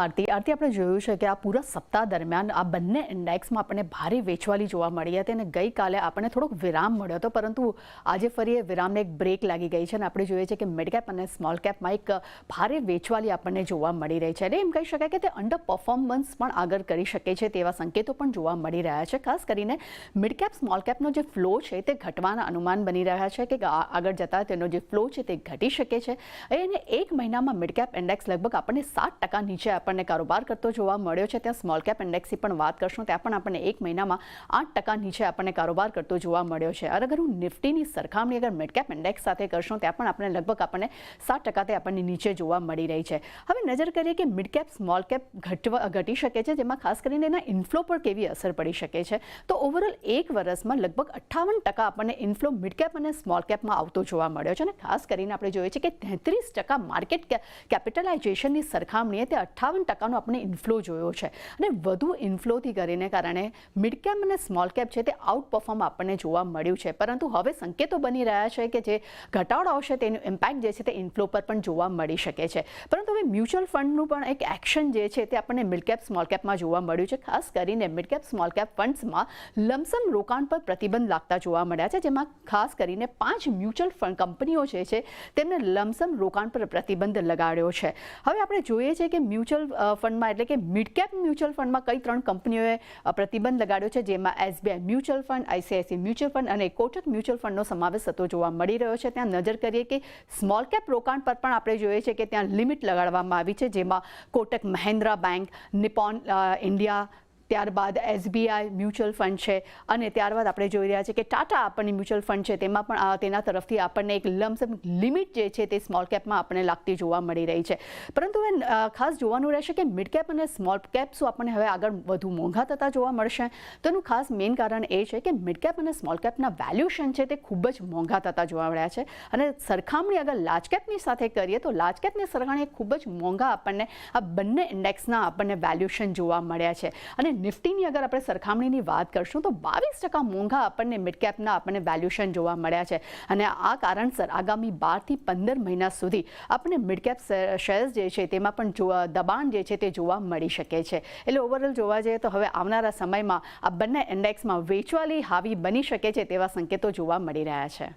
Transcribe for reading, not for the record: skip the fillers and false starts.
આરતી આપણે જોયું છે કે આ પૂરા સપ્તાહ દરમિયાન આ બંને ઇન્ડેક્સમાં આપણને ભારે વેચવાલી જોવા મળી હતી અને ગઈકાલે આપણને થોડોક વિરામ મળ્યો હતો, પરંતુ આજે ફરી એ વિરામને એક બ્રેક લાગી ગઈ છે અને આપણે જોઈએ છીએ કે મિડ કેપ અને સ્મોલ કેપમાં એક ભારે વેચવાલી આપણને જોવા મળી રહી છે અને એમ કહી શકાય કે તે અંડર પરફોર્મન્સ પણ આગળ કરી શકે છે તેવા સંકેતો પણ જોવા મળી રહ્યા છે. ખાસ કરીને મિડ કેપ સ્મોલ કેપનો જે ફ્લો છે તે ઘટવાના અનુમાન બની રહ્યા છે કે આગળ જતાં તેનો જે ફ્લો છે તે ઘટી શકે છે અને એક મહિનામાં મિડ કેપ ઇન્ડેક્સ લગભગ આપણને 7% નીચે આપણને કારોબાર કરતો જોવા મળ્યો છે. ત્યાં સ્મોલ કેપ ઇન્ડેક્સની પણ વાત કરશું ત્યાં પણ આપણને એક મહિનામાં 8% નીચે આપણને કારોબાર કરતો જોવા મળ્યો છે. અગર હું નિફ્ટીની સરખામણી અગર મિડ કેપ ઇન્ડેક્સ સાથે કરશું ત્યાં પણ આપણે લગભગ આપણને 7% તે આપણને નીચે જોવા મળી રહી છે. હવે નજર કરીએ કે મિડ કેપ સ્મોલ કેપ ઘટી શકે છે, જેમાં ખાસ કરીને એના ઇન્ફ્લો પર કેવી અસર પડી શકે છે. તો ઓવરઓલ એક વર્ષમાં લગભગ 58% આપણને ઇન્ફ્લો મિડ કેપ અને સ્મોલ કેપમાં આવતો જોવા મળ્યો છે અને ખાસ કરીને આપણે જોઈએ છીએ કે 33% માર્કેટ કેપિટલાઇઝેશનની સરખામણીએ તે 58% આપણે ઇન્ફ્લો જોયો છે અને વધુ ઇન્ફ્લોથી કરીને કારણે મિડ કેપ અને સ્મોલ કેપ છે તે આઉટ પરફોર્મ આપણને જોવા મળ્યું છે. પરંતુ હવે સંકેતો બની રહ્યા છે કે જે ઘટાડો આવશે તેનું ઇમ્પેક્ટ જે છે તે ઇન્ફ્લો પર પણ જોવા મળી શકે છે. પરંતુ હવે મ્યુચ્યુઅલ ફંડનું પણ એક એક્શન જે છે તે આપણને મિડ કેપ સ્મોલ કેપમાં જોવા મળ્યું છે. ખાસ કરીને મિડ કેપ સ્મોલ કેપ ફંડ્સમાં લમસમ રોકાણ પર પ્રતિબંધ લાગતા જોવા મળ્યા છે, જેમાં ખાસ કરીને 5 મ્યુચ્યુઅલ ફંડ કંપનીઓ જે છે તેમને લમસમ રોકાણ પર પ્રતિબંધ લગાડ્યો છે. હવે આપણે જોઈએ છીએ કે મ્યુચ્યુઅલ ફંડમાં એટલે કે મિડ કેપ મ્યુચ્યુઅલ ફંડમાં કઈ 3 કંપનીઓએ પ્રતિબંધ લગાડ્યો છે, જેમાં SBI mutual fund, ICICI mutual fund અને કોટક મ્યુચ્યુઅલ ફંડનો સમાવેશ થતો જોવા મળી રહ્યો છે. ત્યાં નજર કરીએ કે સ્મોલ કેપ રોકાણ પર પણ આપણે જોઈએ છીએ કે ત્યાં લિમિટ લગાડવામાં આવી છે, જેમાં Kotak Mahindra bank, Nippon India, ત્યારબાદ એસબીઆઈ મ્યુચ્યુઅલ ફંડ છે અને ત્યારબાદ આપણે જોઈ રહ્યા છીએ કે ટાટા આપણને મ્યુચ્યુઅલ ફંડ છે તેમાં પણ તેના તરફથી આપણને એક લમસમ લિમિટ જે છે તે સ્મોલ કેપમાં આપણને લાગતી જોવા મળી રહી છે. પરંતુ હવે ખાસ જોવાનું રહેશે કે મિડ કેપ અને સ્મોલ કેપ શું આપણને હવે આગળ વધુ મોંઘા થતા જોવા મળશે. તો એનું ખાસ મેઇન કારણ એ છે કે મિડ કેપ અને સ્મોલ કેપના વેલ્યુએશન છે તે ખૂબ જ મોંઘા થતા જોવા મળ્યા છે અને સરખામણી અગર લાર્જ કેપની સાથે કરીએ તો લાર્જ કેપની સરખામણીએ ખૂબ જ મોંઘા આપણને આ બંને ઇન્ડેક્સના આપણને વેલ્યુએશન જોવા મળ્યા છે. અને નિફ્ટીની અગર આપણે સરખામણીની વાત કરશું તો 22% મોંઘા આપણને મિડ કેપના આપણને વેલ્યુએશન જોવા મળ્યા છે અને આ કારણસર આગામી 12 થી 15 મહિના સુધી આપણને મિડ કેપ શેર્સ જે છે તેમાં પણ દબાણ જે છે તે જોવા મળી શકે છે. એટલે ઓવરઓલ જોવા જઈએ તો હવે આવનારા સમયમાં આ બંને ઇન્ડેક્સમાં વેચવાલી હાવી બની શકે છે તેવા સંકેતો જોવા મળી રહ્યા છે.